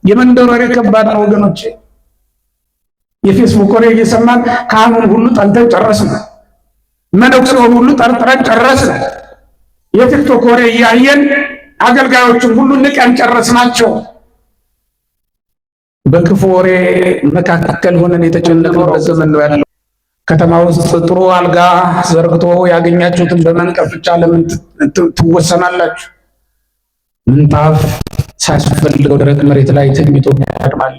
የመንደር ወሬ ከባድ ነው ወገኖቼ። የፌስቡክ ወሬ እየሰማን ካህኑን ሁሉ ጠልተን ጨረስን። መነኩሴውን ሁሉ ጠርጥረን ጨረስን። የቲክቶክ ወሬ እያየን አገልጋዮችን ሁሉ ንቀን ጨረስናቸው። በክፉ ወሬ መካከል ሆነን የተጨነቅንበት ዘመን ነው ያለው። ከተማ ውስጥ ጥሩ አልጋ ዘርግቶ ያገኛችሁትን በመንቀፍ ብቻ ለምን ትወሰናላችሁ? ምንጣፍ ሳያስፈልገው ደረቅ መሬት ላይ ተኝቶ ያድማል።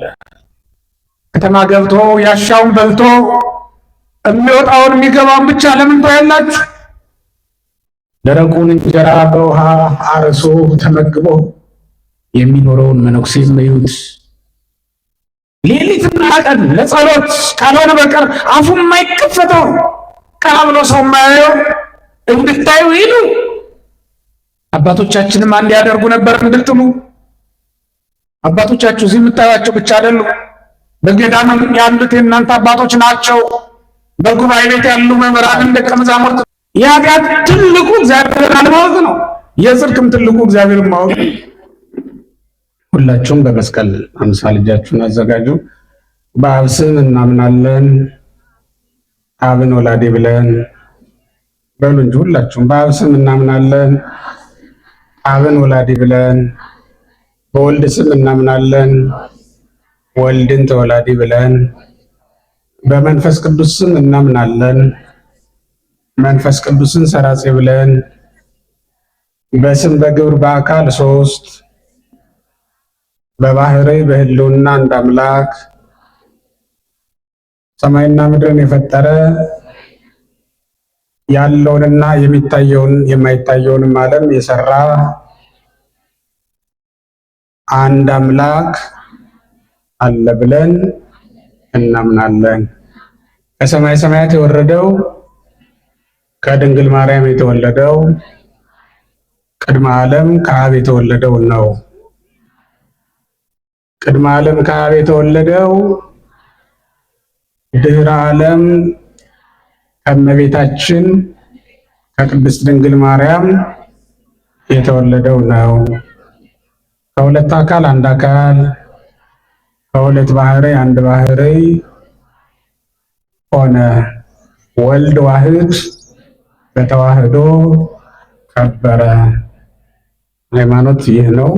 ከተማ ገብቶ ያሻውን በልቶ የሚወጣውን የሚገባውን ብቻ ለምን ትያላችሁ? ደረቁን እንጀራ በውሃ አርሶ ተመግቦ የሚኖረውን መነኩሴ እዩት። ሌሊትና ቀን ለጸሎት ካልሆነ በቀር አፉ የማይከፈተው ቀና ብሎ ሰው የማያየው እንድታዩ ይሉ አባቶቻችንም አንድ ያደርጉ ነበር እንድትሉ። አባቶቻችሁ እዚህ የምታዩቸው ብቻ አይደሉም። በገዳም ያሉት የእናንተ አባቶች ናቸው። በጉባኤ ቤት ያሉ መምህራን ደቀ መዛሙርት። የኃጢአት ትልቁ እግዚአብሔርን አለማወቅ ነው። የጽድቅም ትልቁ እግዚአብሔርን ማወቅ ነው። ሁላችሁም በመስቀል አምሳል እጃችሁን አዘጋጁ። በአብ ስም እናምናለን አብን ወላዴ ብለን በሉ እንጂ ሁላችሁም በአብ ስም እናምናለን አብን ወላዴ ብለን፣ በወልድ ስም እናምናለን ወልድን ተወላዲ ብለን፣ በመንፈስ ቅዱስ ስም እናምናለን መንፈስ ቅዱስን ሰራጺ ብለን፣ በስም በግብር በአካል ሶስት በባህሪ በህልውና አንድ አምላክ ሰማይና ምድርን የፈጠረ ያለውንና የሚታየውን የማይታየውንም ዓለም የሰራ አንድ አምላክ አለ ብለን እናምናለን። ከሰማይ ሰማያት የወረደው ከድንግል ማርያም የተወለደው ቅድመ ዓለም ከአብ የተወለደው ነው። ቅድመ ዓለም ከአብ የተወለደው ድህረ ዓለም ከእመቤታችን ከቅድስት ድንግል ማርያም የተወለደው ነው። ከሁለት አካል አንድ አካል ከሁለት ባህሪ አንድ ባህሪ ሆነ። ወልድ ዋህድ በተዋህዶ ከበረ። ሃይማኖት ይህ ነው።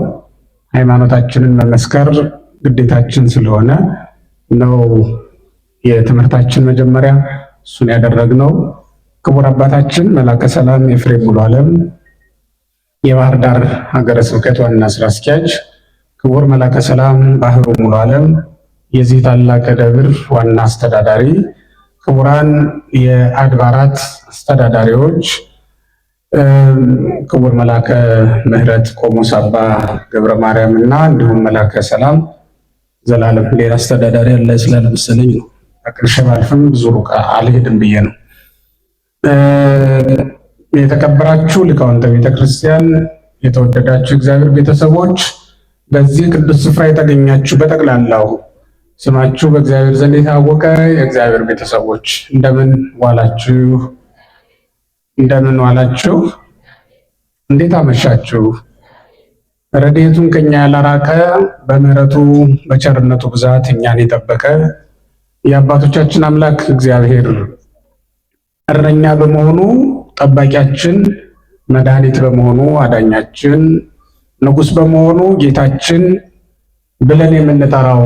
ሃይማኖታችንን መመስከር ግዴታችን ስለሆነ ነው የትምህርታችን መጀመሪያ እሱን ያደረግነው። ክቡር አባታችን መላከ ሰላም ኤፍሬም ሙሉ ዓለም የባህር ዳር ሀገረ ስብከት ዋና ስራ አስኪያጅ፣ ክቡር መላከ ሰላም ባህሩ ሙሉ ዓለም የዚህ ታላቅ ደብር ዋና አስተዳዳሪ፣ ክቡራን የአድባራት አስተዳዳሪዎች፣ ክቡር መላከ ምህረት ቆሞስ አባ ገብረ ማርያም እና እንዲሁም መላከ ሰላም ዘላለም ሌላ አስተዳዳሪ ያለ ስላለመሰለኝ ነው አቅርሼ ባልፍም ብዙ ሩቅ አልሄድም ብዬ ነው። የተከበራችሁ ሊቃውንተ ቤተክርስቲያን፣ የተወደዳችሁ እግዚአብሔር ቤተሰቦች፣ በዚህ ቅዱስ ስፍራ የተገኛችሁ በጠቅላላው ስማችሁ በእግዚአብሔር ዘንድ የታወቀ የእግዚአብሔር ቤተሰቦች እንደምን ዋላችሁ? እንደምን ዋላችሁ? እንዴት አመሻችሁ? ረድኤቱን ከኛ ያላራቀ በምሕረቱ በቸርነቱ ብዛት እኛን የጠበቀ የአባቶቻችን አምላክ እግዚአብሔር እረኛ በመሆኑ ጠባቂያችን፣ መድኃኒት በመሆኑ አዳኛችን፣ ንጉሥ በመሆኑ ጌታችን ብለን የምንጠራው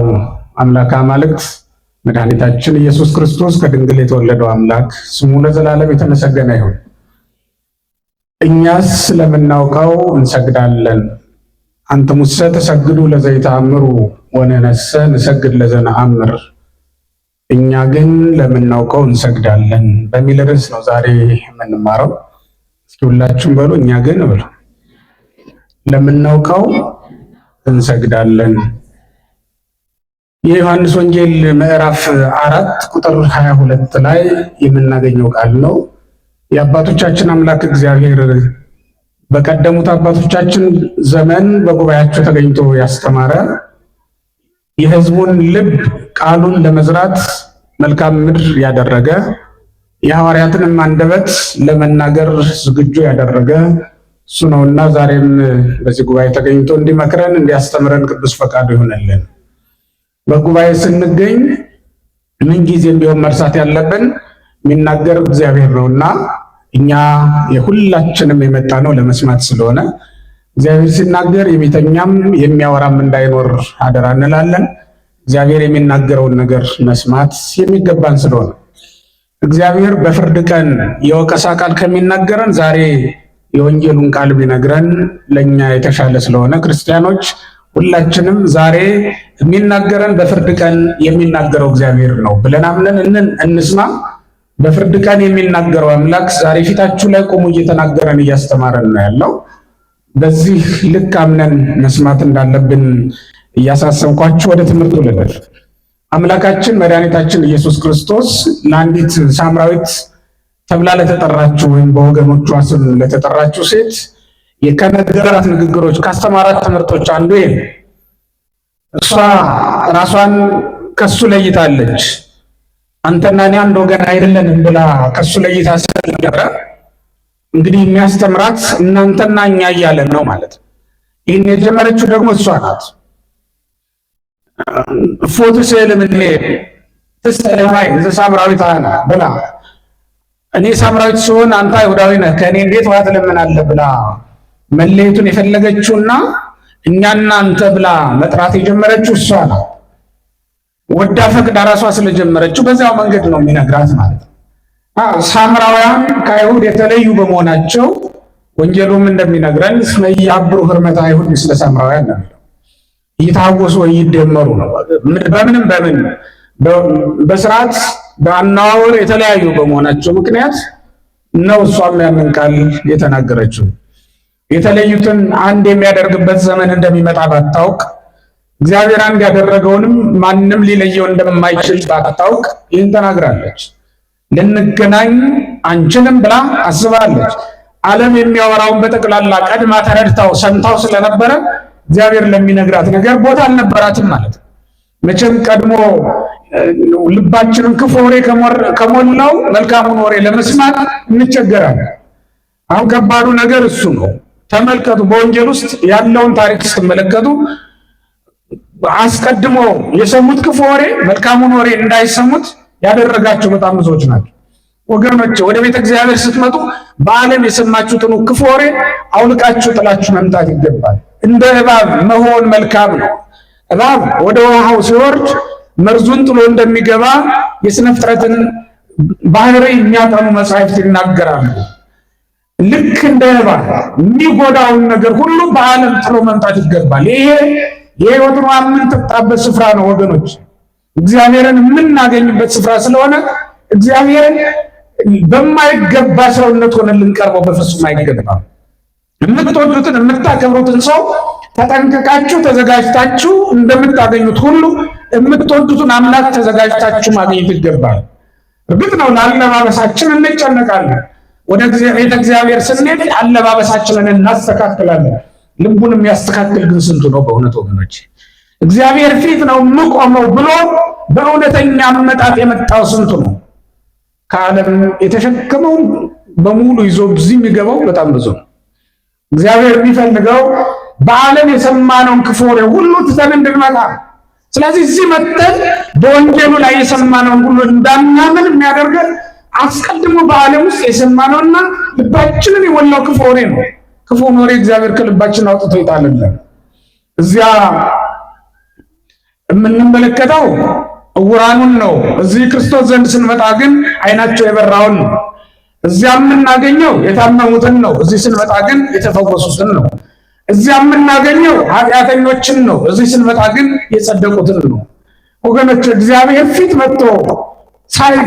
አምላክ አማልክት መድኃኒታችን ኢየሱስ ክርስቶስ ከድንግል የተወለደው አምላክ ስሙ ለዘላለም የተመሰገነ ይሁን። እኛስ ስለምናውቀው እንሰግዳለን። አንትሙሰ ተሰግዱ ለዘይተአምሩ ወነነሰ ንሰግድ ለዘነአምር። እኛ ግን ለምናውቀው እንሰግዳለን በሚል ርዕስ ነው ዛሬ የምንማረው። እስኪ ሁላችሁም በሉ እኛ ግን ብሉ። ለምናውቀው እንሰግዳለን። የዮሐንስ ወንጌል ምዕራፍ 4 ቁጥር 22 ላይ የምናገኘው ቃል ነው። የአባቶቻችን አምላክ እግዚአብሔር በቀደሙት አባቶቻችን ዘመን በጉባኤያቸው ተገኝቶ ያስተማረ፣ የሕዝቡን ልብ ቃሉን ለመዝራት መልካም ምድር ያደረገ፣ የሐዋርያትንም አንደበት ለመናገር ዝግጁ ያደረገ፣ እሱ ነውና ዛሬም በዚህ ጉባኤ ተገኝቶ እንዲመክረን እንዲያስተምረን ቅዱስ ፈቃዱ ይሆንልን። በጉባኤ ስንገኝ ምንጊዜም ቢሆን መርሳት ያለብን የሚናገር እግዚአብሔር ነውና እኛ የሁላችንም የመጣ ነው ለመስማት ስለሆነ እግዚአብሔር ሲናገር የሚተኛም የሚያወራም እንዳይኖር አደራ እንላለን። እግዚአብሔር የሚናገረውን ነገር መስማት የሚገባን ስለሆነ እግዚአብሔር በፍርድ ቀን የወቀሳ ቃል ከሚናገረን ዛሬ የወንጌሉን ቃል ቢነግረን ለኛ የተሻለ ስለሆነ ክርስቲያኖች ሁላችንም ዛሬ የሚናገረን በፍርድ ቀን የሚናገረው እግዚአብሔር ነው ብለን አምነን እንስማ። በፍርድ ቀን የሚናገረው አምላክ ዛሬ ፊታችሁ ላይ ቆሞ እየተናገረን እያስተማረን ነው ያለው። በዚህ ልክ አምነን መስማት እንዳለብን እያሳሰብኳችሁ ወደ ትምህርቱ ልደር። አምላካችን መድኃኒታችን ኢየሱስ ክርስቶስ ለአንዲት ሳምራዊት ተብላ ለተጠራችው ወይም በወገኖቿ ስም ለተጠራችው ሴት ከነገራት ንግግሮች ካስተማራት ትምህርቶች አንዱ ይሄ። እሷ ራሷን ከሱ ለይታለች። አንተና እኔ አንድ ወገን አይደለንም ብላ ከሱ ለይታ ስለነበረ እንግዲህ የሚያስተምራት እናንተና እኛ እያለን ነው ማለት ነው። ይህን የጀመረችው ደግሞ እሷ ናት። ፎቶ ሰለምን ተሰለማይ ሳምራዊት አና ብላ እኔ ሳምራዊት ሲሆን አንተ አይሁዳዊ ነህ ከእኔ እንዴት ውሃ ትለምናለህ ብላ መለየቱን የፈለገችውና እኛና አንተ ብላ መጥራት የጀመረችው እሷ ናት። ወዳ ፈቅዳ ራሷ ስለጀመረችው በዛው መንገድ ነው የሚነግራት ማለት ነው። ሳምራውያን ከአይሁድ የተለዩ በመሆናቸው ወንጌሉም እንደሚነግረን እስመ ኢያብሩ ሕርመተ አይሁድ ምስለ ሳምራውያን ነው። እየታወሱ ወይ ይደመሩ ነው። በምንም በስርዓት በአነዋወር የተለያዩ በመሆናቸው ምክንያት ነው እሷም ያንን ቃል የተናገረችው። የተለዩትን አንድ የሚያደርግበት ዘመን እንደሚመጣ ባታውቅ እግዚአብሔር አንድ ያደረገውንም ማንም ሊለየው እንደማይችል ባታውቅ ይህን ተናግራለች። ልንገናኝ አንችልም ብላ አስባለች። ዓለም የሚያወራውን በጠቅላላ ቀድማ ተረድታው ሰምታው ስለነበረ እግዚአብሔር ለሚነግራት ነገር ቦታ አልነበራትም ማለት ነው። መቼም ቀድሞ ልባችንን ክፉ ወሬ ከሞላው መልካሙን ወሬ ለመስማት እንቸገራለን። አሁን ከባዱ ነገር እሱ ነው። ተመልከቱ፣ በወንጌል ውስጥ ያለውን ታሪክ ስትመለከቱ አስቀድሞ የሰሙት ክፉ ወሬ መልካሙን ወሬ እንዳይሰሙት ያደረጋቸው በጣም ብዙዎች ናቸው። ወገኖች ወደ ቤተ እግዚአብሔር ስትመጡ በዓለም የሰማችሁትን ክፉ ወሬ አውልቃችሁ ጥላችሁ መምጣት ይገባል። እንደ እባብ መሆን መልካም ነው። እባብ ወደ ውሃው ሲወርድ መርዙን ጥሎ እንደሚገባ የሥነ ፍጥረትን ባህሪ የሚያጠኑ መጻሕፍት ይናገራሉ። ልክ እንደ እባብ የሚጎዳውን ነገር ሁሉ በዓለም ጥሎ መምጣት ይገባል። ይሄ የሕይወትን ውሃ የምንጠጣበት ስፍራ ነው ወገኖች። እግዚአብሔርን የምናገኝበት ስፍራ ስለሆነ እግዚአብሔርን በማይገባ ሰውነት ሆነን ልንቀርበው በፍጹም አይገባም። የምትወዱትን የምታከብሩትን ሰው ተጠንቅቃችሁ ተዘጋጅታችሁ እንደምታገኙት ሁሉ የምትወዱትን አምላክ ተዘጋጅታችሁ ማግኘት ይገባል። እርግጥ ነው ለአለባበሳችን እንጨነቃለን። ወደ ቤተ እግዚአብሔር ስንሄድ አለባበሳችንን እናስተካክላለን። ልቡን የሚያስተካክል ግን ስንቱ ነው በእውነት ወገኖች? እግዚአብሔር ፊት ነው የምቆመው ብሎ በእውነተኛ አመጣጥ የመጣው ስንቱ ነው? ከዓለም የተሸከመው በሙሉ ይዞ እዚህ የሚገባው በጣም ብዙ ነው። እግዚአብሔር የሚፈልገው በዓለም የሰማነውን ክፉ ወሬ ሁሉ ትተን እንድንመጣ። ስለዚህ እዚህ መጥተን በወንጌሉ ላይ የሰማነውን ሁሉ እንዳናምን የሚያደርገን አስቀድሞ በዓለም ውስጥ የሰማነውና ልባችንን የሞላው ክፉ ወሬ ነው። ክፉን ወሬ እግዚአብሔር ከልባችን አውጥቶ ይጣልልን። እዚያ የምንመለከተው ዕውራኑን ነው። እዚህ ክርስቶስ ዘንድ ስንመጣ ግን ዓይናቸው የበራውን ነው። እዚያ የምናገኘው የታመሙትን ነው። እዚህ ስንመጣ ግን የተፈወሱትን ነው። እዚያ የምናገኘው ኃጢአተኞችን ነው። እዚህ ስንመጣ ግን የጸደቁትን ነው። ወገኖች እግዚአብሔር ፊት መጥቶ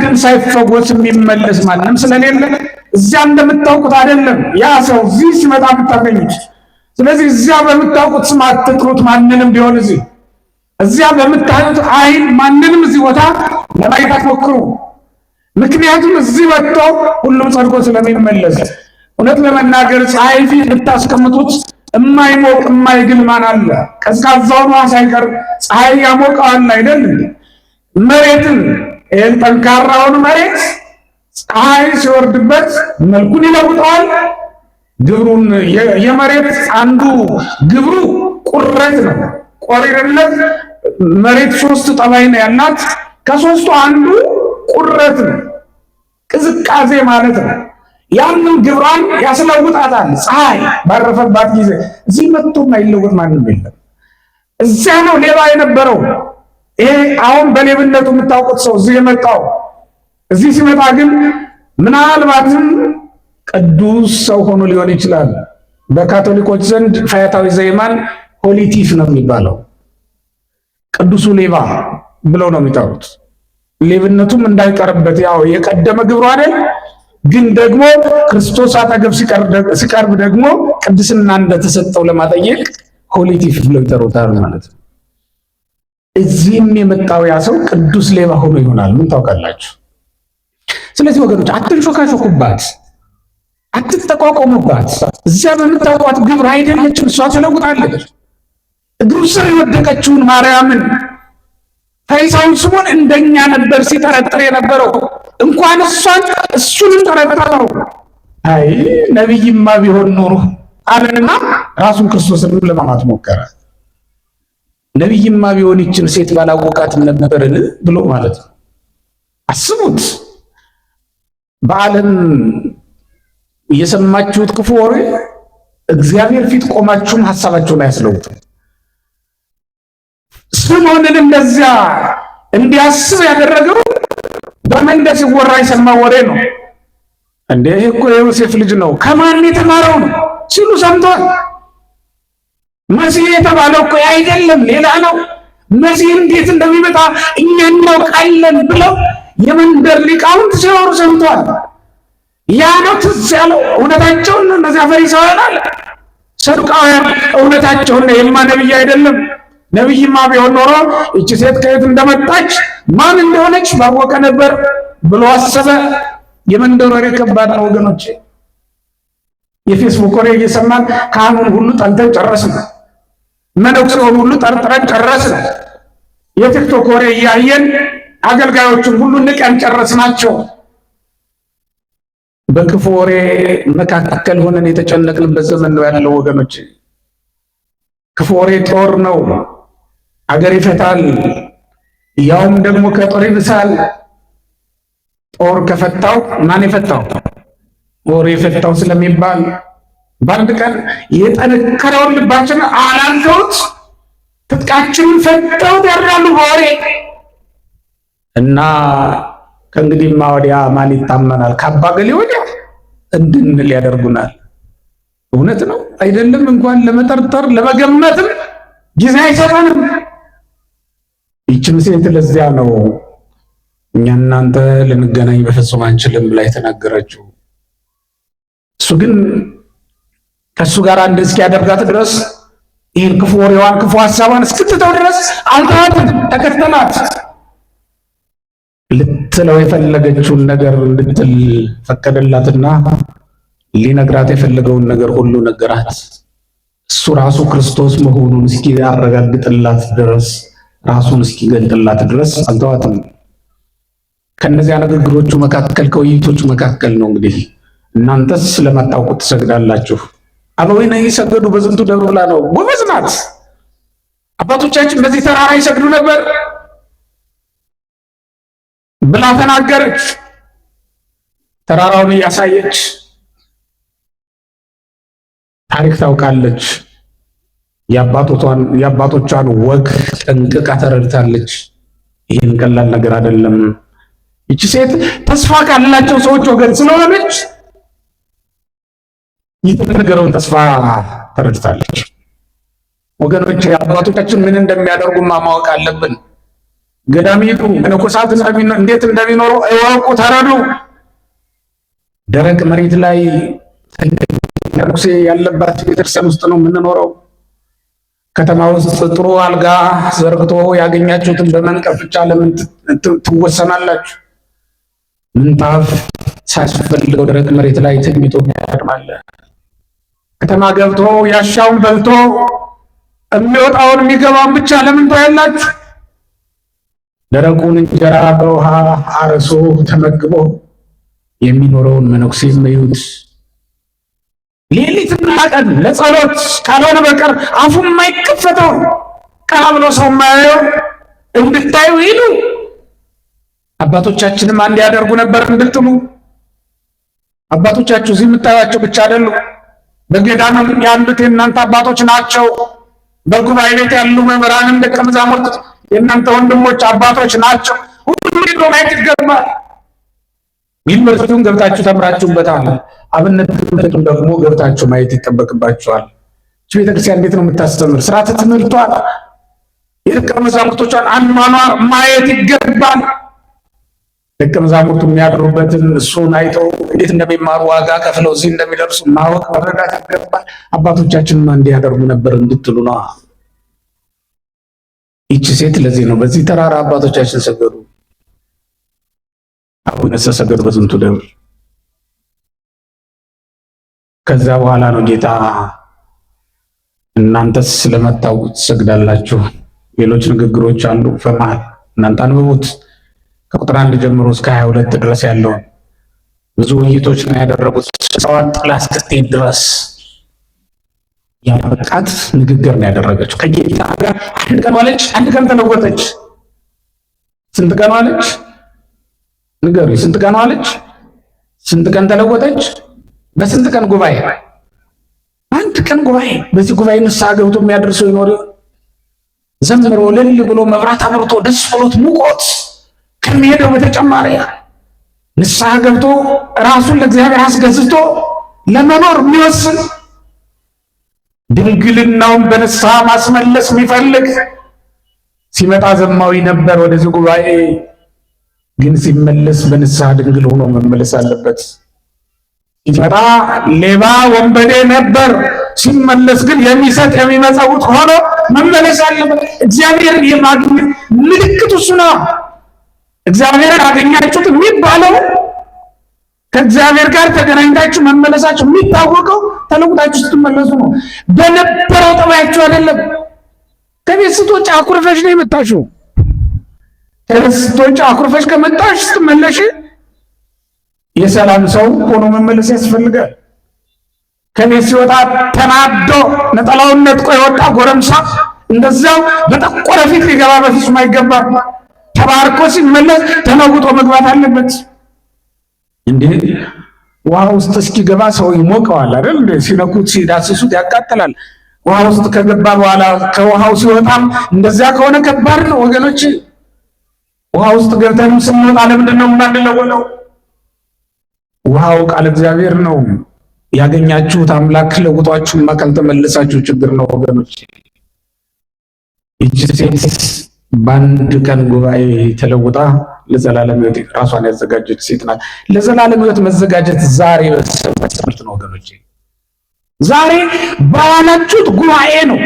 ግን ሳይፈወስ የሚመለስ ማንም ስለሌለ እዚያ እንደምታውቁት አይደለም ያ ሰው እዚህ ሲመጣ የምታገኙት። ስለዚህ እዚያ በምታውቁት ስም አትጥሩት ማንንም ቢሆን እዚያ በምታዩት ዓይን ማንንም እዚህ ቦታ ለማየት አትሞክሩ። ምክንያቱም እዚህ መጥቶ ሁሉም ጸድቆ ስለሚመለስ። እውነት ለመናገር ፀሐይ ፊት ብታስቀምጡት የማይሞቅ የማይግል ማን አለ? ቀዝቃዛውን ውሃ ሳይቀር ፀሐይ ያሞቀዋል አይደል? መሬትን ይህን ጠንካራውን መሬት ፀሐይ ሲወርድበት መልኩን ይለውጠዋል፣ ግብሩን የመሬት አንዱ ግብሩ ቁረት ነው። ቆሪርነት መሬት ሶስት ጠባይ ነው ያላት። ከሶስቱ አንዱ ቁረት ነው፣ ቅዝቃዜ ማለት ነው። ያንን ግብሯን ያስለውጣታል። ፀሐይ ባረፈባት ጊዜ እዚህ መጥቶ የማይለወጥ ማንም የለም። እዚያ ነው ሌባ የነበረው። ይሄ አሁን በሌብነቱ የምታውቁት ሰው እዚህ የመጣው። እዚህ ሲመጣ ግን ምናልባትም ቅዱስ ሰው ሆኖ ሊሆን ይችላል። በካቶሊኮች ዘንድ ፈያታዊ ዘይማን ሆሊቲፍ ነው የሚባለው። ቅዱሱ ሌባ ብለው ነው የሚጠሩት። ሌብነቱም እንዳይቀርበት ያው የቀደመ ግብሩ አይደል። ግን ደግሞ ክርስቶስ አጠገብ ሲቀርብ ደግሞ ቅድስና እንደተሰጠው ለማጠየቅ ሆሊቲፍ ብለው ይጠሩታል ማለት ነው። እዚህም የመጣው ያ ሰው ቅዱስ ሌባ ሆኖ ይሆናል። ምን ታውቃላችሁ? ስለዚህ ወገኖች አትንሾካሾኩባት፣ አትጠቋቋሙባት። እዚያ በምታውቋት ግብር አይደለችም፣ እሷ ተለውጣለች። እግሩ ስር የወደቀችውን ማርያምን ፈሪሳዊው ስምዖን እንደኛ ነበር ሲጠረጥር የነበረው። እንኳን እሱንም ጠረጠረው። አይ ነቢይማ ቢሆን ኖሮ አለና ራሱን ክርስቶስን ለማማት ሞከረ። ነቢይማ ቢሆን ይችን ሴት ባላወቃትም ነበርን ብሎ ማለት ነው። አስቡት። በዓለም የሰማችሁት ክፉ ወሬ እግዚአብሔር ፊት ቆማችሁም ሐሳባችሁን አያስለውጥም። ስምዖንን እንደዚያ እንዲያስብ ያደረገው በመንደር ሲወራ የሰማው ወሬ ነው። እንዴ ይሄ እኮ የዮሴፍ ልጅ ነው፣ ከማን የተማረው ነው ሲሉ ሰምቷል። መሲህ የተባለው እኮ አይደለም ሌላ ነው፣ መሲህ እንዴት እንደሚመጣ እኛ እናውቃለን ብለው የመንደር ሊቃውንት ሲወሩ ሰምቷል። ያ ነው ትዝ ያለው። እውነታቸውን እነዚያ ፈሪሳውያን አለ ሰዱቃውያን እውነታቸውን የማ ነብይ አይደለም። ነብይማ ቢሆን ኖሮ እቺ ሴት ከየት እንደመጣች ማን እንደሆነች ባወቀ ነበር ብሎ አሰበ። የመንደር ወሬ ከባድ ነው ወገኖቼ። የፌስቡክ ወሬ እየሰማን ካህኑን ሁሉ ጠልተን ጨረስን፣ መነኩሴውን ሁሉ ጠርጥረን ጨረስን። የቲክቶክ ወሬ እያየን አገልጋዮችን ሁሉ ንቀን ጨረስናቸው። በክፉ ወሬ መካከል ሆነን የተጨነቅንበት ዘመን ነው ያለው ወገኖቼ። ክፉ ወሬ ጦር ነው፣ አገር ይፈታል፣ ያውም ደግሞ ከጦር ይብሳል። ጦር ከፈታው ማን የፈታው? ወሬ የፈታው ስለሚባል በአንድ ቀን የጠነከረውን ልባችንን አላልተውት ትጥቃችንን ፈተውት ያድራሉ በወሬ እና ከእንግዲህማ ወዲያ ማን ይታመናል ከአባ ገሌ ወዲያ እንድንል ያደርጉናል። እውነት ነው አይደለም? እንኳን ለመጠርጠር ለመገመትም ጊዜ አይሰጠንም። ይህችም ሴት ለዚያ ነው እኛ እናንተ ልንገናኝ በፍጹም አንችልም ብላ የተናገረችው። እሱ ግን ከእሱ ጋር አንድ እስኪያደርጋት ድረስ ይህን ክፉ ወሬዋን ክፉ ሀሳቧን እስክትተው ድረስ አልተዋትም፣ ተከተላት። ልትለው የፈለገችውን ነገር እንድትል ፈቀደላትና ሊነግራት የፈለገውን ነገር ሁሉ ነገራት። እሱ ራሱ ክርስቶስ መሆኑን እስኪያረጋግጥላት ድረስ ራሱን እስኪገልጥላት ድረስ አልተዋትም። ከነዚያ ንግግሮቹ መካከል ከውይይቶቹ መካከል ነው እንግዲህ እናንተስ ስለማታውቁት ትሰግዳላችሁ፣ አበዊነ ይሰገዱ በዝንቱ ደብር ብላ ነው። ጎበዝ ናት። አባቶቻችን በዚህ ተራራ ይሰግዱ ነበር ብላ ተናገረች። ተራራውን እያሳየች ታሪክ ታውቃለች። የአባቶቿን ወግ ጠንቅቃ ተረድታለች። ይህን ቀላል ነገር አይደለም። ይቺ ሴት ተስፋ ካላቸው ሰዎች ወገን ስለሆነች የተነገረውን ተስፋ ተረድታለች። ወገኖች አባቶቻችን ምን እንደሚያደርጉ ማወቅ አለብን። ገዳሚቱ መነኮሳት እንዴት እንደሚኖሩ እወቁ፣ ተረዱ። ደረቅ መሬት ላይ መነኩሴ ያለባት ቤተክርስቲያን ውስጥ ነው የምንኖረው። ከተማ ውስጥ ጥሩ አልጋ ዘርግቶ ያገኛችሁትን በመንቀፍ ብቻ ለምን ትወሰናላችሁ? ምንጣፍ ሳያስፈልገው ደረቅ መሬት ላይ ተኝቶ ያድማል። ከተማ ገብቶ ያሻውን በልቶ የሚወጣውን የሚገባውን ብቻ ለምን ታያላችሁ? ደረቁን እንጀራ በውሃ አርሶ ተመግቦ የሚኖረውን መነኩሴ እዩት። ሌሊትና ቀን ለጸሎት ካልሆነ በቀር አፉ የማይከፈተው ቀና ብሎ ሰው የማያየው እንድታዩ ይሉ አባቶቻችንም አንድ ያደርጉ ነበር እንድትሉ። አባቶቻችሁ እዚህ የምታዩቸው ብቻ አይደሉም። በገዳም ያሉት የእናንተ አባቶች ናቸው። በጉባኤ ቤት ያሉ መምህራንም ደቀ መዛሙርት የእናንተ ወንድሞች አባቶች ናቸው። ሁሉም ሄዶ ማየት ይገባል። ዩኒቨርሲቲውን ገብታችሁ ተምራችሁበታል። አብነት ትምህርቱን ደግሞ ገብታችሁ ማየት ይጠበቅባችኋል። ቤተክርስቲያን እንዴት ነው የምታስተምር? ስርዓተ ትምህርቷን፣ የደቀ መዛሙርቶቿን አኗኗር ማየት ይገባል። ደቀ መዛሙርቱ የሚያድሩበትን እሱን አይተው እንዴት እንደሚማሩ ዋጋ ከፍለው እዚህ እንደሚደርሱ ማወቅ መረዳት ይገባል። አባቶቻችንማ እንዲያደርጉ ነበር እንድትሉ ነው። ይቺ ሴት ለዚህ ነው በዚህ ተራራ አባቶቻችን ሰገዱ። አቡነ ሰገዱ በዝንቱ ደብር። ከዛ በኋላ ነው ጌታ እናንተስ ስለመታወቁ ትሰግዳላችሁ። ሌሎች ንግግሮች አሉ በመሃል እናንተ አንብቡት። ከቁጥር 1 ጀምሮ እስከ 22 ድረስ ያለውን ብዙ ውይይቶች ነው ያደረጉት። ሰዋት ጥላ እስክትሄድ ድረስ ያበቃት ንግግር ነው ያደረገችው። ከጌታ ጋር አንድ ቀን ዋለች፣ አንድ ቀን ተለወጠች። ስንት ቀን ዋለች? ንገሩ። ስንት ቀን ዋለች? ስንት ቀን ተለወጠች? በስንት ቀን ጉባኤ? አንድ ቀን ጉባኤ። በዚህ ጉባኤ ንስሐ ገብቶ የሚያደርሰው ይኖር? ዘምሮ እልል ብሎ መብራት አብርቶ ደስ ብሎት ሙቆት ከሚሄደው በተጨማሪ ንስሐ ገብቶ ራሱን ለእግዚአብሔር አስገዝቶ ለመኖር የሚወስን ድንግልናውን በንስሐ ማስመለስ የሚፈልግ ሲመጣ ዘማዊ ነበር ወደዚህ ጉባኤ፣ ግን ሲመለስ በንስሐ ድንግል ሆኖ መመለስ አለበት። ሲመጣ ሌባ ወንበዴ ነበር፣ ሲመለስ ግን የሚሰጥ የሚመጸውት ሆኖ መመለስ አለበት። እግዚአብሔርን የማግኘት ምልክቱ እሱ ነው። እግዚአብሔርን አገኛችሁት የሚባለው ከእግዚአብሔር ጋር ተገናኝታችሁ መመለሳችሁ የሚታወቀው ተለውጣችሁ ስትመለሱ ነው። በነበረው ጠባያችሁ አይደለም። ከቤት ስትወጪ አኩርፈሽ ነው የመጣሽው። ከቤት ስትወጪ አኩርፈሽ ከመጣሽ ስትመለሽ የሰላም ሰው ሆኖ መመለስ ያስፈልጋል። ከቤት ሲወጣ ተናዶ ነጠላውን ነጥቆ የወጣ ጎረምሳ እንደዚያው በጠቆረ ፊት ሊገባ በፍጹም አይገባም። ተባርኮ ሲመለስ ተነውጦ መግባት አለበት። እንዴ ውሃ ውስጥ እስኪገባ ሰው ይሞቀዋል አይደል? ሲነኩት ሲዳስሱት ያቃጥላል። ውሃ ውስጥ ከገባ በኋላ ከውሃው ሲወጣም እንደዚያ ከሆነ ከባድ ነው ወገኖች። ውሃ ውስጥ ገብተንም ስንወጣ ለምንድን ነው የማንለወጠው? ውሃው ቃል እግዚአብሔር ነው። ያገኛችሁት አምላክ ለውጧችሁማ ካልተመለሳችሁ ችግር ነው ወገኖች። ይቺ ሴት በአንድ ቀን ጉባኤ ተለውጣ ለዘላለም ሕይወት ራሷን ያዘጋጀች ሴት ናት። ለዘላለም ሕይወት መዘጋጀት ዛሬ በሰንበት ትምህርት ነው ወገኖቼ። ዛሬ ባላችሁት ጉባኤ ነው።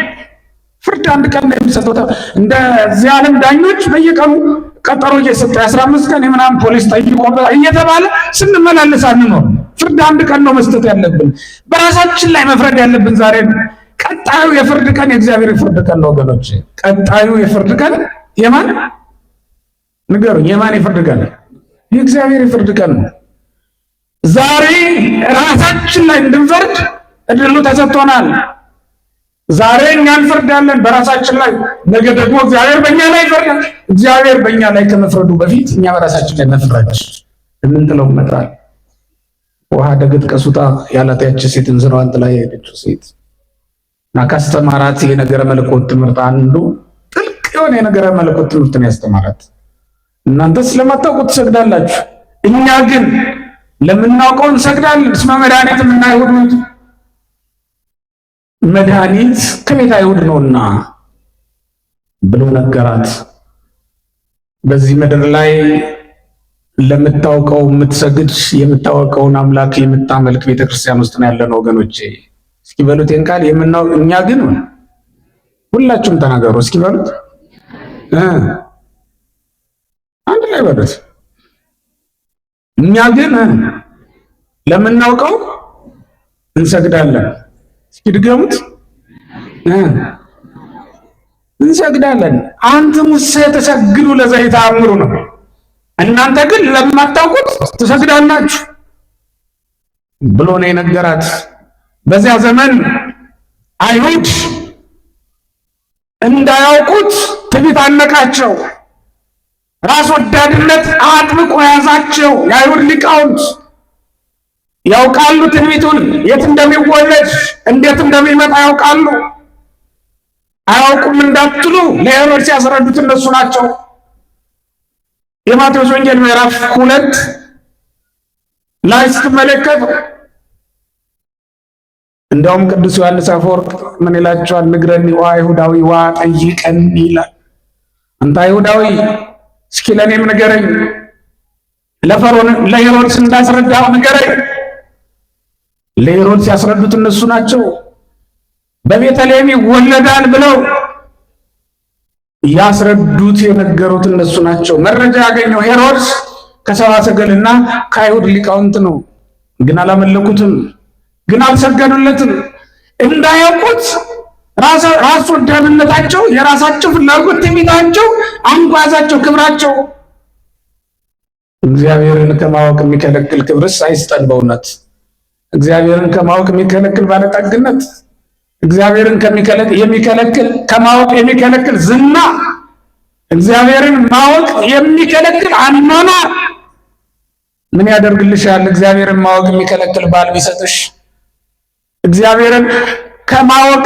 ፍርድ አንድ ቀን ነው የሚሰጠው። እንደዚህ ዓለም ዳኞች በየቀኑ ቀጠሮ እየሰጠ 15 ቀን የምናምን ፖሊስ ጠይቆ እየተባለ ስንመላለስ አንኖር። ፍርድ አንድ ቀን ነው መስጠት ያለብን። በራሳችን ላይ መፍረድ ያለብን ዛሬ ነው። ቀጣዩ የፍርድ ቀን የእግዚአብሔር የፍርድ ቀን ነው ወገኖች። ቀጣዩ የፍርድ ቀን የማን ንገሩኝ? የማን የፍርድ ቀን? የእግዚአብሔር የፍርድ ቀን ነው። ዛሬ ራሳችን ላይ እንድንፈርድ እድሉ ተሰጥቶናል። ዛሬ እኛ እንፈርዳለን በራሳችን ላይ፣ ነገ ደግሞ እግዚአብሔር በእኛ ላይ ይፈርዳል። እግዚአብሔር በእኛ ላይ ከመፍረዱ በፊት እኛ በራሳችን ላይ መፍረድ የምንጥለው መጣል። ውሃ ደግጥ ቀሱታ ያላት ያቺ ሴት እንዝራዋን ጥላ የሄደችው ሴት እና ካስተማራት የነገረ መለኮት ትምህርት አንዱ ጥልቅ የሆነ የነገረ መለኮት ትምህርትን ያስተማራት። እናንተ ስለማታውቁ ትሰግዳላችሁ፣ እኛ ግን ለምናውቀው እንሰግዳለን። እስመ መድኃኒት የምናይሁድ መድኃኒት ከቤተ አይሁድ ነውና ብሎ ነገራት። በዚህ ምድር ላይ ለምታውቀው የምትሰግድ የምታወቀውን አምላክ የምታመልክ ቤተክርስቲያን ውስጥ ነው ያለነው ወገኖቼ። እስኪ በሉት ይሄን ቃል የምናውቅ እኛ ግን ሁላችሁም ተናገሩ እስኪ በሉት አንድ ላይ በሉት። እኛ ግን ለምናውቀው እንሰግዳለን። እስኪ ድገሙት። እንሰግዳለን። አንትሙ ተሰግዱ ለዘይተአምሩ ነው። እናንተ ግን ለማታውቁት ትሰግዳላችሁ ብሎ ነው የነገራት። በዚያ ዘመን አይሁድ እንዳያውቁት ትዕቢት አነቃቸው። ራስ ወዳድነት አጥብቆ ያዛቸው። የአይሁድ ሊቃውንት ያውቃሉ ትንቢቱን፣ የት እንደሚወለድ እንዴት እንደሚመጣ ያውቃሉ። አያውቁም እንዳትሉ ለሄሮድስ ያስረዱት እነሱ ናቸው። የማቴዎስ ወንጌል ምዕራፍ 2 ላይ ስትመለከቱ እንደውም ቅዱስ ዮሐንስ አፈወርቅ ምን ይላቸዋል? ንግረኒ ወአይሁዳዊ ወጠይቀኒ ይላል። አንተ አይሁዳዊ እስኪ ለእኔም ንገረኝ፣ ለፈርዖን ለሄሮድስ እንዳስረዳው ንገረኝ። ለሄሮድስ ያስረዱት እነሱ ናቸው። በቤተልሔም ይወለዳል ብለው ያስረዱት የነገሩት እነሱ ናቸው። መረጃ ያገኘው ሄሮድስ ከሰብአ ሰገልና ከአይሁድ ሊቃውንት ነው። ግን አላመለኩትም፣ ግን አልሰገዱለትም። እንዳያውቁት ራስ ወዳድነታቸው፣ የራሳቸው ፍላጎት፣ ትዕቢታቸው አንጓዛቸው ክብራቸው። እግዚአብሔርን ከማወቅ የሚከለክል ክብርስ አይስጠን በእውነት። እግዚአብሔርን ከማወቅ የሚከለክል ባለጠግነት፣ እግዚአብሔርን የሚከለክል ከማወቅ የሚከለክል ዝና፣ እግዚአብሔርን ማወቅ የሚከለክል አኗኗር ምን ያደርግልሻል? እግዚአብሔርን ማወቅ የሚከለክል ባል ቢሰጥሽ፣ እግዚአብሔርን ከማወቅ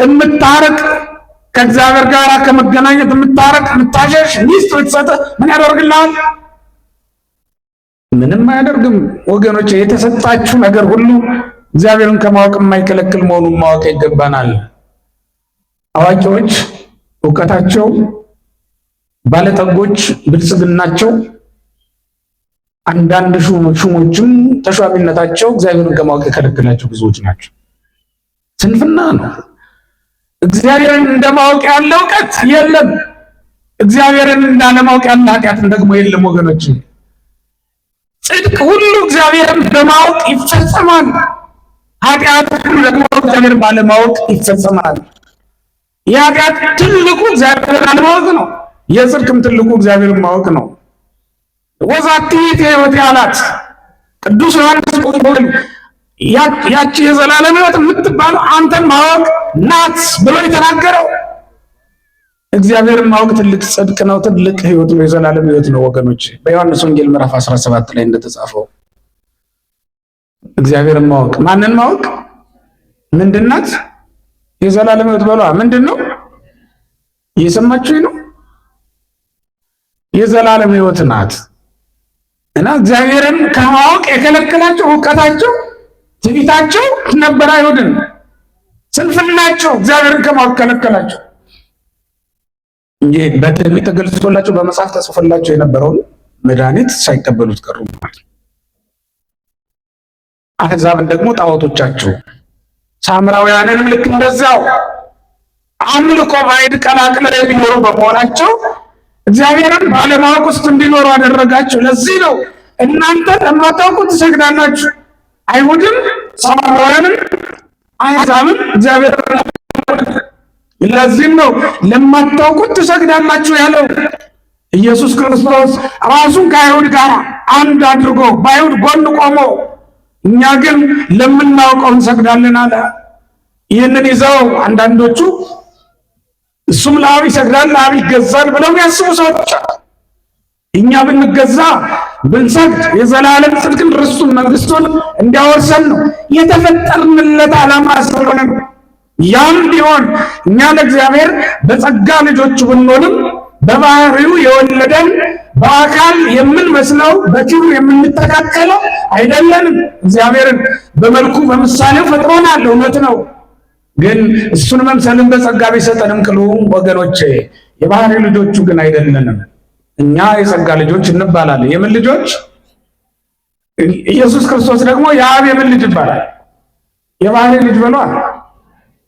የምታርቅ ከእግዚአብሔር ጋር ከመገናኘት የምታርቅ የምታሸሽ ሚስት ብትሰጥህ ምን ያደርግልሃል? ምንም አያደርግም። ወገኖች የተሰጣችሁ ነገር ሁሉ እግዚአብሔርን ከማወቅ የማይከለክል መሆኑን ማወቅ ይገባናል። አዋቂዎች እውቀታቸው፣ ባለጠጎች ብልጽግናቸው፣ አንዳንድ ሹሞችም ተሿሚነታቸው እግዚአብሔርን ከማወቅ የከለከላቸው ብዙዎች ናቸው። ስንፍና ነው። እግዚአብሔርን እንደማወቅ ያለ እውቀት የለም። እግዚአብሔርን እንዳለማወቅ ያለ ኃጢአትን ደግሞ የለም። ወገኖች ጽድቅ ሁሉ እግዚአብሔርን በማወቅ ይፈጸማል። ኃጢአት ሁሉ ደግሞ እግዚአብሔርን ባለማወቅ ይፈጸማል። የኃጢአት ትልቁ እግዚአብሔርን አለማወቅ ነው። የጽድቅም ትልቁ እግዚአብሔርን ማወቅ ነው። ወዛቲ ሕይወት ያላት ቅዱስ ዮሐንስ ያቺ የዘላለም ሕይወት የምትባለው አንተን ማወቅ ናት ብሎ የተናገረው እግዚአብሔርን ማወቅ ትልቅ ጽድቅ ነው፣ ትልቅ ሕይወት ነው፣ የዘላለም ሕይወት ነው። ወገኖች በዮሐንስ ወንጌል ምዕራፍ 17 ላይ እንደተጻፈው እግዚአብሔርን ማወቅ ማንን ማወቅ ምንድናት? የዘላለም ሕይወት በሏ። ምንድን ነው? እየሰማችሁኝ ነው? የዘላለም ሕይወት ናት። እና እግዚአብሔርን ከማወቅ የከለከላቸው እውቀታቸው፣ ትዕቢታቸው ነበር። አይሁድን ስንፍናቸው እግዚአብሔርን ከማወቅ ከለከላቸው እንጂ በትንቢት ተገልጾላቸው በመጽሐፍ ተጽፎላቸው የነበረውን መድኃኒት ሳይቀበሉት ቀሩ ማለት ነው። አሕዛብን ደግሞ ጣዖቶቻቸው፣ ሳምራውያንንም ልክ እንደዚያው አምልኮ ባዕድ ቀላቅለው የሚኖሩ በመሆናቸው እግዚአብሔርን ባለማወቅ ውስጥ እንዲኖሩ አደረጋቸው። ለዚህ ነው እናንተ ለማታውቁት ትሰግዳላችሁ። አይሁድም ሳምራውያንም አሕዛብም እግዚአብሔርን ለዚህም ነው ለማታውቁት ትሰግዳላችሁ ያለው። ኢየሱስ ክርስቶስ ራሱን ከአይሁድ ጋር አንድ አድርጎ በአይሁድ ጎን ቆሞ እኛ ግን ለምናውቀው እንሰግዳለን አለ። ይህንን ይዘው አንዳንዶቹ እሱም ለአብ ይሰግዳል ለአብ ይገዛል ብለው ያስቡ ሰዎች እኛ ብንገዛ ብንሰግድ የዘላለም ጽድቅን ርስቱን መንግስቱን እንዲያወርሰን ነው የተፈጠርንለት ዓላማ ስለሆነ ያም ቢሆን እኛ ለእግዚአብሔር በጸጋ ልጆቹ ብንሆንም በባህሪው የወለደን በአካል የምንመስለው በክብር የምንተካከለው አይደለንም። እግዚአብሔርን በመልኩ በምሳሌው ፈጥሮናል፣ እውነት ነው። ግን እሱን መምሰልን በጸጋ ቢሰጠንም ቅሉ ወገኖቼ የባህሪ ልጆቹ ግን አይደለንም። እኛ የጸጋ ልጆች እንባላለን። የምን ልጆች? ኢየሱስ ክርስቶስ ደግሞ የአብ የምን ልጅ ይባላል? የባህሪ ልጅ ብሏል።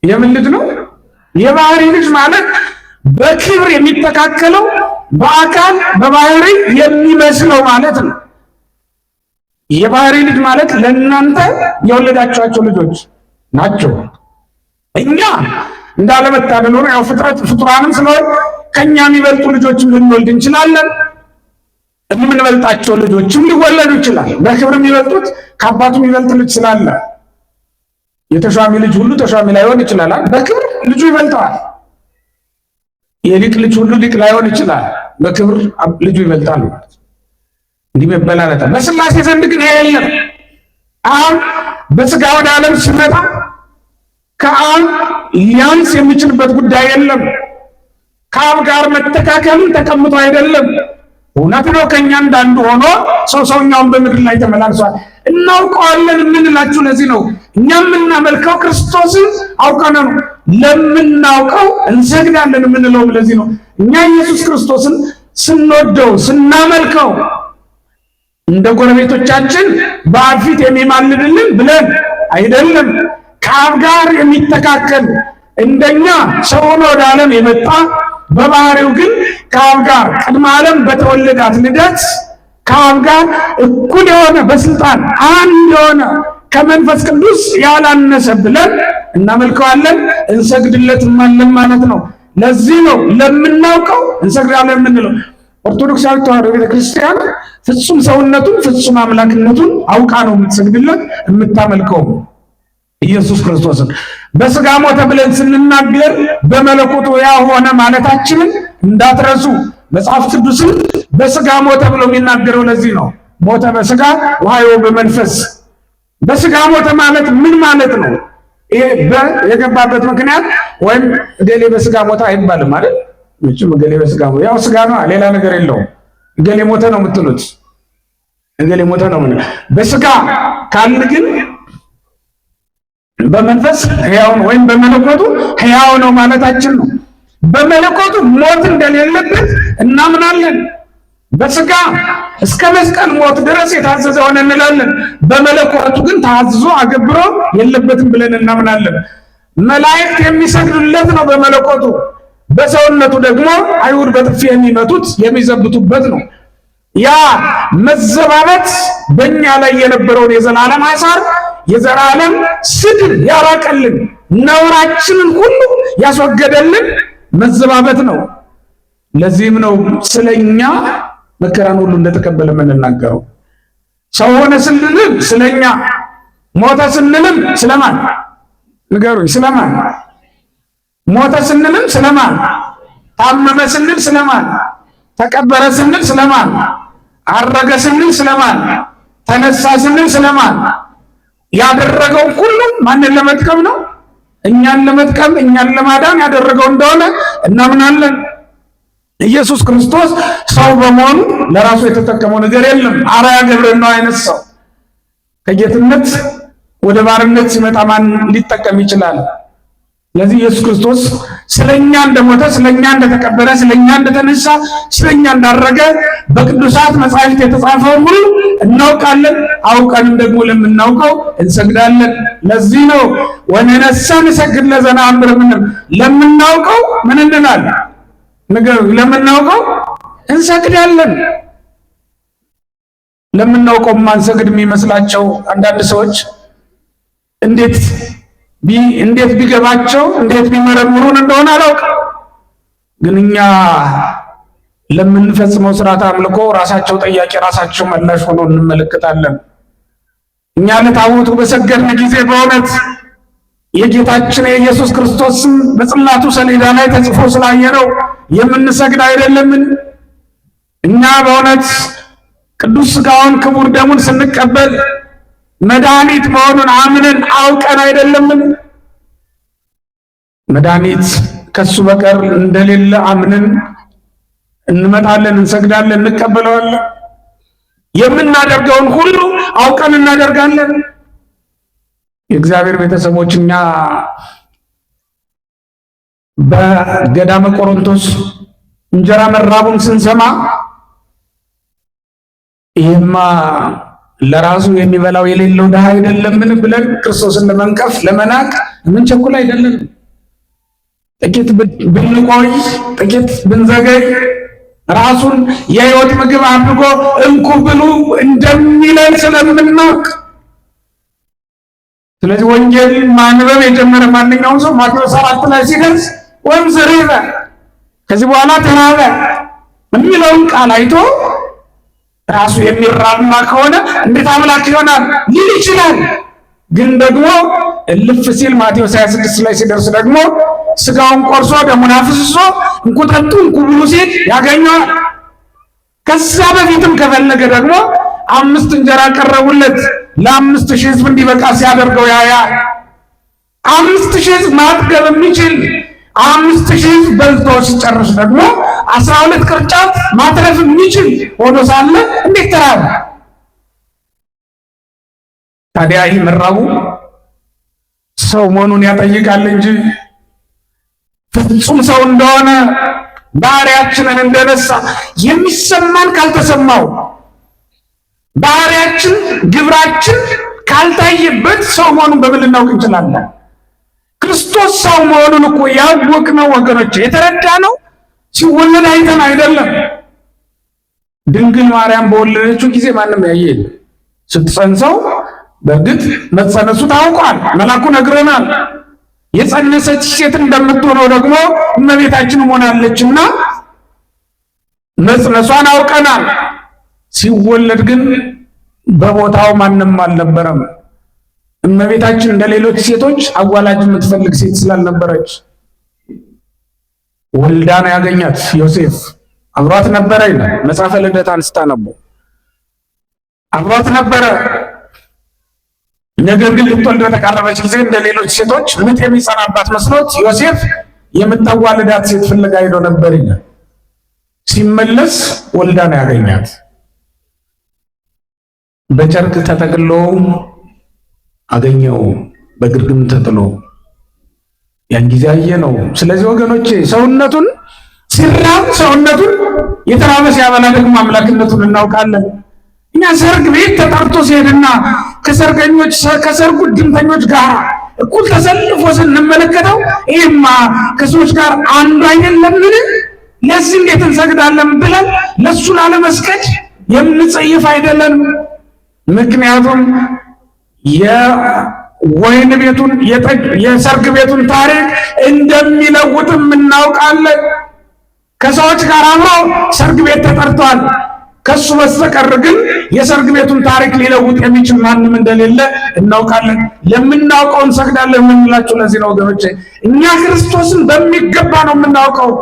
የምን ልጅ ነው? የባህሪ ልጅ ማለት በክብር የሚተካከለው በአካል በባህሪ የሚመስለው ማለት ነው። የባህሪ ልጅ ማለት ለእናንተ የወለዳችኋቸው ልጆች ናቸው። እኛ እንዳለመታደል ሆኖ ያው ፍጡራንም ስለሆነ ከኛ የሚበልጡ ልጆችም ልንወልድ እንችላለን። የምንበልጣቸው ልጆችም ሊወለዱ ይችላል። በክብር የሚበልጡት ከአባቱ የሚበልጥ ልጅ ስላለ የተሿሚ ልጅ ሁሉ ተሿሚ ላይሆን ይችላል። በክብር ልጁ ይበልጠዋል። የሊቅ ልጅ ሁሉ ሊቅ ላይሆን ይችላል። በክብር ልጁ ይበልጣል ማለት እንዲህ መበላለጥ። በሥላሴ ዘንድ ግን ይሄ የለም። አብ በሥጋ ወደ ዓለም ሲመጣ ከአብ ሊያንስ የሚችልበት ጉዳይ የለም። ከአብ ጋር መተካከልን ተቀምጦ አይደለም። እውነት ነው። ከኛ እንዳንዱ ሆኖ ሰውኛውን በምድር ላይ ተመላልሷል። እናውቀዋለን የምንላችሁ ለዚህ ነው። እኛ የምናመልከው ክርስቶስን አውቀን ነው። ለምናውቀው እንሰግዳለን የምንለው ለዚህ ነው። እኛ ኢየሱስ ክርስቶስን ስንወደው ስናመልከው እንደ ጎረቤቶቻችን በአብ ፊት የሚማልድልን ብለን አይደለም። ከአብ ጋር የሚተካከል እንደኛ ሰው ሆኖ ወደ ዓለም የመጣ በባህሪው ግን ከአብ ጋር ቅድመ ዓለም በተወለዳት ልደት ከአብ ጋር እኩል የሆነ በስልጣን አንድ የሆነ ከመንፈስ ቅዱስ ያላነሰ ብለን እናመልከዋለን፣ እንሰግድለትማለን ማለት ነው። ለዚህ ነው ለምናውቀው እንሰግዳለን የምንለው። ኦርቶዶክሳዊት ተዋሕዶ ቤተክርስቲያን ፍጹም ሰውነቱን ፍጹም አምላክነቱን አውቃ ነው የምትሰግድለት የምታመልከው ኢየሱስ ክርስቶስን። በሥጋ ሞተ ብለን ስንናገር በመለኮቱ ያው ሆነ ማለታችንን እንዳትረሱ። መጽሐፍ ቅዱስን በሥጋ ሞተ ብሎ የሚናገረው ለዚህ ነው። ሞተ በሥጋ ወሐዮ በመንፈስ። በሥጋ ሞተ ማለት ምን ማለት ነው? ይሄ የገባበት ምክንያት ወይም እገሌ በሥጋ ሞተ አይባልም ማለት ምንም። እገሌ በሥጋ ሞተ ያው ሥጋ ነው፣ ሌላ ነገር የለውም። እገሌ ሞተ ነው የምትሉት፣ እገሌ ሞተ ነው ምን። በሥጋ ካልን ግን በመንፈስ ሕያው ነው ወይም በመለኮቱ ሕያው ነው ማለታችን ነው። በመለኮቱ ሞት እንደሌለበት እናምናለን። በሥጋ እስከ መስቀል ሞት ድረስ የታዘዘ ሆነ እንላለን። በመለኮቱ ግን ታዝዞ አገብሮ የለበትም ብለን እናምናለን። መላእክት የሚሰግዱለት ነው በመለኮቱ። በሰውነቱ ደግሞ አይሁድ በጥፊ የሚመቱት የሚዘብቱበት ነው። ያ መዘባበት በእኛ ላይ የነበረውን የዘላለም አሳር የዘላለም ስድብ ያራቀልን ነውራችንን ሁሉ ያስወገደልን መዘባበት ነው። ለዚህም ነው ስለኛ መከራን ሁሉ እንደተቀበለ የምንናገረው። ሰው ሆነ ስንልም ስለኛ፣ ሞተ ስንልም ስለማን ንገሩኝ? ስለማን ሞተ ስንልም ስለማን? ታመመ ስንል ስለማን? ተቀበረ ስንል ስለማን? አረገ ስንል ስለማን? ተነሳ ስንል ስለማን? ያደረገው ሁሉ ማንን ለመጥቀም ነው? እኛን ለመጥቀም እኛን ለማዳን ያደረገው እንደሆነ እናምናለን። ኢየሱስ ክርስቶስ ሰው በመሆኑ ለራሱ የተጠቀመው ነገር የለም። አርአያ ገብረን ነው አይነት ሰው ከጌትነት ወደ ባርነት ሲመጣ ማን ሊጠቀም ይችላል? ስለዚህ ኢየሱስ ክርስቶስ ስለኛ እንደሞተ፣ ስለኛ እንደተቀበረ፣ ስለኛ እንደተነሳ፣ ስለኛ እንዳረገ በቅዱሳት መጻሕፍት የተጻፈውን ሁሉ እናውቃለን። አውቀንም ደግሞ ለምናውቀው እንሰግዳለን። ለዚህ ነው ወነነሳ ንሰግድ ለዘነአምር ምንም ለምናውቀው ምን እንላለን? ነገር ለምናውቀው እንሰግዳለን። ለምናውቀው ማንሰግድ የሚመስላቸው አንዳንድ ሰዎች እንዴት ቢገባቸው እንዴት ቢመረምሩን እንደሆነ አላውቅም። ግን እኛ ለምንፈጽመው ስርዓት አምልኮ ራሳቸው ጠያቂ ራሳቸው መላሽ ሆኖ እንመለከታለን። እኛ ለታቦቱ በሰገድን ጊዜ በእውነት የጌታችን የኢየሱስ ክርስቶስ ስም በጽላቱ ሰሌዳ ላይ ተጽፎ ስላየነው የምንሰግድ አይደለምን? እኛ በእውነት ቅዱስ ሥጋውን ክቡር ደሙን ስንቀበል መድኃኒት መሆኑን አምነን አውቀን አይደለምን? መድኃኒት ከሱ በቀር እንደሌለ አምነን እንመጣለን፣ እንሰግዳለን፣ እንቀበለዋለን። የምናደርገውን ሁሉ አውቀን እናደርጋለን። የእግዚአብሔር ቤተሰቦች እኛ በገዳመ ቆሮንቶስ እንጀራ መራቡን ስንሰማ ይሄማ ለራሱ የሚበላው የሌለው ድሃ አይደለምን ብለን ክርስቶስን ለመንቀፍ ለመናቅ የምንቸኩል አይደለም። ጥቂት ብንቆይ ጥቂት ብንዘገይ ራሱን የሕይወት ምግብ አድርጎ እንኩ ብሉ እንደሚለን ስለምናውቅ፣ ስለዚህ ወንጌል ማንበብ የጀመረ ማንኛውም ሰው ማቴዎስ 4 ላይ ሲደርስ ወይም ዘሪበ ከዚህ በኋላ ተራበ የሚለውን ቃል አይቶ ራሱ የሚራብማ ከሆነ እንዴት አምላክ ይሆናል ሊል ይችላል። ግን ደግሞ እልፍ ሲል ማቴዎስ 26 ላይ ሲደርስ ደግሞ ስጋውን ቆርሶ ደሙን አፍስሶ እንኩ ጠጡ እንኩ ብሉ ሲል ያገኘዋል። ከዛ በፊትም ከፈለገ ደግሞ 5 እንጀራ ቀረቡለት ለ5000 ሕዝብ እንዲበቃ ሲያደርገው ያያል። 5000 ሕዝብ ማጥገብ የሚችል 5000 ሕዝብ በልቶ ሲጨርስ ደግሞ 12 ቅርጫት ማትረፍ የሚችል ሆኖ ሳለ እንዴት ተራበ? ታዲያ ይህ መራቡ ሰው መሆኑን ያጠይቃል እንጂ ፍጹም ሰው እንደሆነ ባህሪያችንን እንደነሳ የሚሰማን ካልተሰማው ባህሪያችን ግብራችን ካልታየበት ሰው መሆኑን በምን ልናውቅ እንችላለን? ክርስቶስ ሰው መሆኑን እኮ ያወቅነው ወገኖች የተረዳነው ሲወለድ አይተን አይደለም። ድንግል ማርያም በወለደችው ጊዜ ማንም ያየ የለም። ስትጸንሰው በእርግጥ መጸነሱ ታውቋል፣ መልአኩ ነግረናል። የጸነሰች ሴት እንደምትሆነው ደግሞ እመቤታችን ሆናለችና መጽነሷን አውቀናል። ሲወለድ ግን በቦታው ማንም አልነበረም። እመቤታችን እንደሌሎች ሴቶች አዋላጅ የምትፈልግ ሴት ስላልነበረች ወልዳ ነው ያገኛት። ዮሴፍ አብሯት ነበረ ይላል መጽሐፈ ልደት አንስታ ነበር አብሯት ነበረ። ነገር ግን ልትወልድ በተቃረበች ጊዜ እንደሌሎች ሴቶች ምጥ የሚጸናባት መስሎት ዮሴፍ የምታዋልዳት ሴት ፍለጋ ሄዶ ነበር ይላል። ሲመለስ ወልዳ ነው ያገኛት። በጨርቅ ተጠቅሎ አገኘው፣ በግርግም ተጥሎ። ያን ጊዜ አየነው። ስለዚህ ወገኖቼ ሰውነቱን ሲራብ ሰውነቱን የተራበ ሲያበላ ደግሞ አምላክነቱን እናውቃለን። እኛ ሰርግ ቤት ተጠርቶ ሲሄድና ከሰርገኞች ከሰርጉ ድምተኞች ጋር እኩል ተሰልፎ ስንመለከተው ይሄማ ከሰዎች ጋር አንዱ አይደለምን? ለዚህ እንዴት እንሰግዳለን ብለን ለሱ ላለመስገድ የምንጸይፍ አይደለንም። ምክንያቱም የወይን ቤቱን የሰርግ ቤቱን ታሪክ እንደሚለውጥም እናውቃለን። ከሰዎች ጋር አብሮ ሰርግ ቤት ተጠርቷል። ከሱ በስተቀር ግን የሰርግ ቤቱን ታሪክ ሊለውጥ የሚችል ማንም እንደሌለ እናውቃለን። ለምናውቀው እንሰግዳለን የምንላቸው ለዚህ ነው ወገኖቼ። እኛ ክርስቶስን በሚገባ ነው የምናውቀው።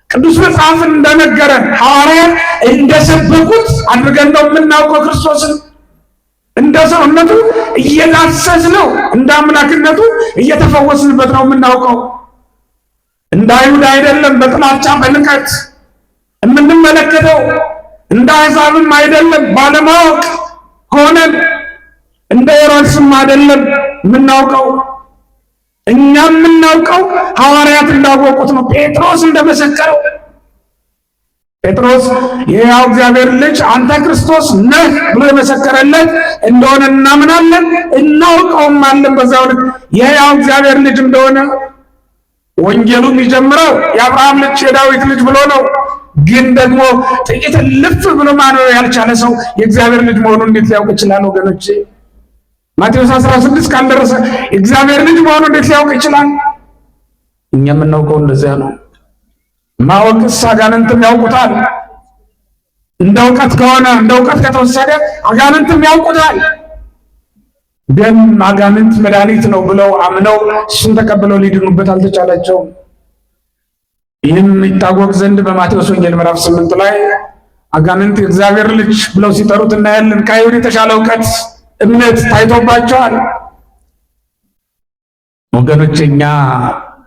ቅዱስ መጽሐፍን እንደነገረን ሐዋርያት እንደሰበኩት አድርገን ነው የምናውቀው። ክርስቶስን እንደ ሰውነቱ እየዳሰስነው እንደ አምላክነቱ እየተፈወስንበት ነው የምናውቀው። እንደ አይሁድ አይደለም በጥላቻ በንቀት የምንመለከተው፣ እንደ አሕዛብም አይደለም ባለማወቅ ሆነን፣ እንደ ሄሮድስም አይደለም የምናውቀው። እኛ የምናውቀው ሐዋርያት እንዳወቁት ነው። ጴጥሮስ እንደመሰከረው ጴጥሮስ የሕያው እግዚአብሔር ልጅ አንተ ክርስቶስ ነህ ብሎ የመሰከረለት እንደሆነ እናምናለን፣ እናውቀውም አለን። በዛው ልክ የሕያው እግዚአብሔር ልጅ እንደሆነ ወንጌሉ የሚጀምረው የአብርሃም ልጅ የዳዊት ልጅ ብሎ ነው። ግን ደግሞ ጥቂት ልፍ ብሎ ማኖር ያልቻለ ሰው የእግዚአብሔር ልጅ መሆኑን እንዴት ሊያውቅ ይችላል ወገኖቼ? ማቴዎስ 16 ካልደረሰ የእግዚአብሔር ልጅ መሆኑን እንዴት ሊያውቅ ይችላል? እኛ የምናውቀው እንደዚያ ነው። ማወቅስ አጋንንትም ያውቁታል። እንደ እውቀት ከሆነ እንደ እውቀት ከተወሰደ አጋንንትም ያውቁታል። ግን አጋንንት መድኃኒት ነው ብለው አምነው እሱን ተቀብለው ሊድኑበት አልተቻላቸውም። ይህም ይታወቅ ዘንድ በማቴዎስ ወንጌል ምዕራፍ 8 ላይ አጋንንት የእግዚአብሔር ልጅ ብለው ሲጠሩት እናያለን። ከአይሁድ የተሻለ እውቀት እምነት ታይቶባቸዋል። ወገኖቼ እኛ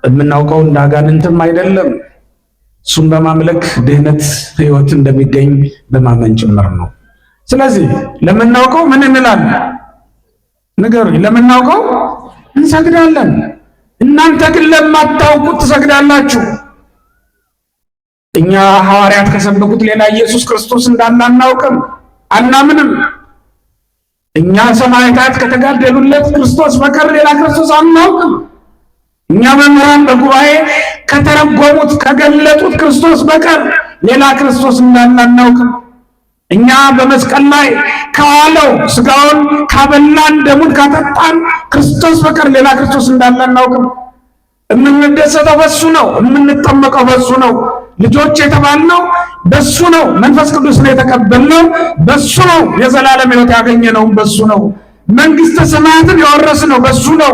የምናውቀው እንደ አጋንንትም አይደለም። እሱም በማምለክ ድህነት ሕይወት እንደሚገኝ በማመን ጭምር ነው። ስለዚህ ለምናውቀው ምን እንላለን? ንገሩኝ። ለምናውቀው እንሰግዳለን። እናንተ ግን ለማታውቁት ትሰግዳላችሁ። እኛ ሐዋርያት ከሰበኩት ሌላ ኢየሱስ ክርስቶስ እንዳለ አናውቅም፣ አናምንም። እኛ ሰማዕታት ከተጋደሉለት ክርስቶስ በቀር ሌላ ክርስቶስ አናውቅም። እኛ መምህራን በጉባኤ ከተረጎሙት ከገለጡት ክርስቶስ በቀር ሌላ ክርስቶስ እንዳለ አናውቅም። እኛ በመስቀል ላይ ከዋለው ስጋውን ካበላን ደሙን ካጠጣን ክርስቶስ በቀር ሌላ ክርስቶስ እንዳለ አናውቅም። የምንደሰተው በሱ ነው። የምንጠመቀው በሱ ነው። ልጆች የተባልነው በሱ ነው። መንፈስ ቅዱስ ነው የተቀበልነው በሱ ነው። የዘላለም ሕይወት ያገኘነው በሱ ነው። መንግሥተ ሰማያትን የወረስነው በሱ ነው።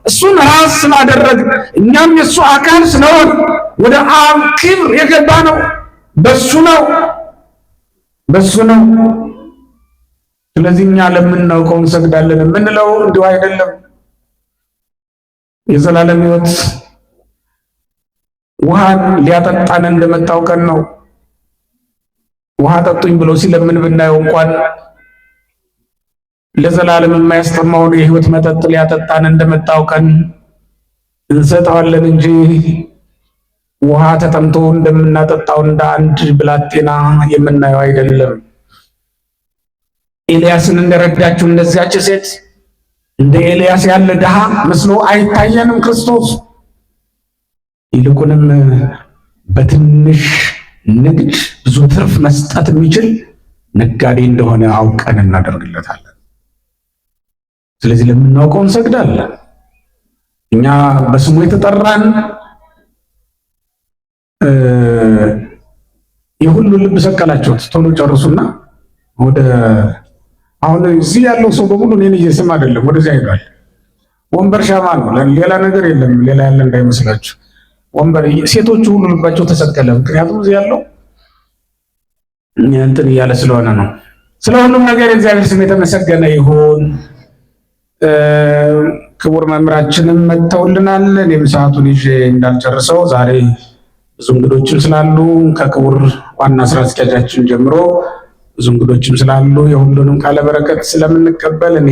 እሱን ራስ ስላደረግ እኛም የእሱ አካል ስለሆን ወደ አብ ክብር የገባ ነው በሱ ነው። ስለዚህ እኛ ለምናውቀው እንሰግዳለን የምንለው እንዲሁ አይደለም። የዘላለም ሕይወት ውሃን ሊያጠጣን እንደመጣው ቀን ነው። ውሃ ጠጡኝ ብሎ ሲለምን ብናየው እንኳን ለዘላለም የማያስጠማውን የሕይወት መጠጥ ሊያጠጣን እንደመጣው ቀን እንሰጠዋለን እንጂ ውሃ ተጠምቶ እንደምናጠጣው እንደ አንድ ብላቴና የምናየው አይደለም። ኤልያስን እንደረዳችው እንደዚያች ሴት እንደ ኤልያስ ያለ ድሃ መስሎ አይታየንም ክርስቶስ። ይልቁንም በትንሽ ንግድ ብዙ ትርፍ መስጠት የሚችል ነጋዴ እንደሆነ አውቀን እናደርግለታለን። ስለዚህ ለምናውቀው እንሰግዳለን። እኛ በስሙ የተጠራን የሁሉ ልብ ሰቀላችሁት። ቶሎ ጨርሱና ወደ አሁን እዚህ ያለው ሰው በሙሉ እኔን እየሰማ አይደለም፣ ወደዚያ ሄዷል። ወንበር ሻማ ነው፣ ሌላ ነገር የለም። ሌላ ያለ እንዳይመስላችሁ። ወንበር ሴቶቹ ሁሉ ልባቸው ተሰቀለ። ምክንያቱም እዚህ ያለው እንትን እያለ ስለሆነ ነው። ስለ ሁሉም ነገር የእግዚአብሔር ስም የተመሰገነ ይሁን። ክቡር መምህራችንም መጥተውልናል። እኔም ሰዓቱን ይዤ እንዳልጨርሰው ዛሬ ብዙ እንግዶችም ስላሉ ከክቡር ዋና ስራ አስኪያጃችን ጀምሮ ብዙ እንግዶችም ስላሉ የሁሉንም ቃለ በረከት ስለምንቀበል እኔ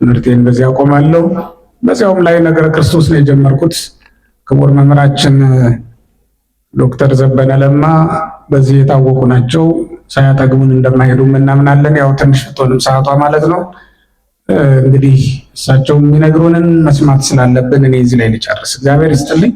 ትምህርቴን በዚያ አቆማለሁ። በዚያውም ላይ ነገረ ክርስቶስ ነው የጀመርኩት። ክቡር መምህራችን ዶክተር ዘበነ ለማ በዚህ የታወቁ ናቸው። ሳያጠግቡን እንደማይሄዱ እናምናለን። ያው ትንሽ ብትሆንም ሰዓቷ ማለት ነው። እንግዲህ እሳቸው የሚነግሩንን መስማት ስላለብን እኔ እዚህ ላይ ልጨርስ። እግዚአብሔር ይስጥልኝ።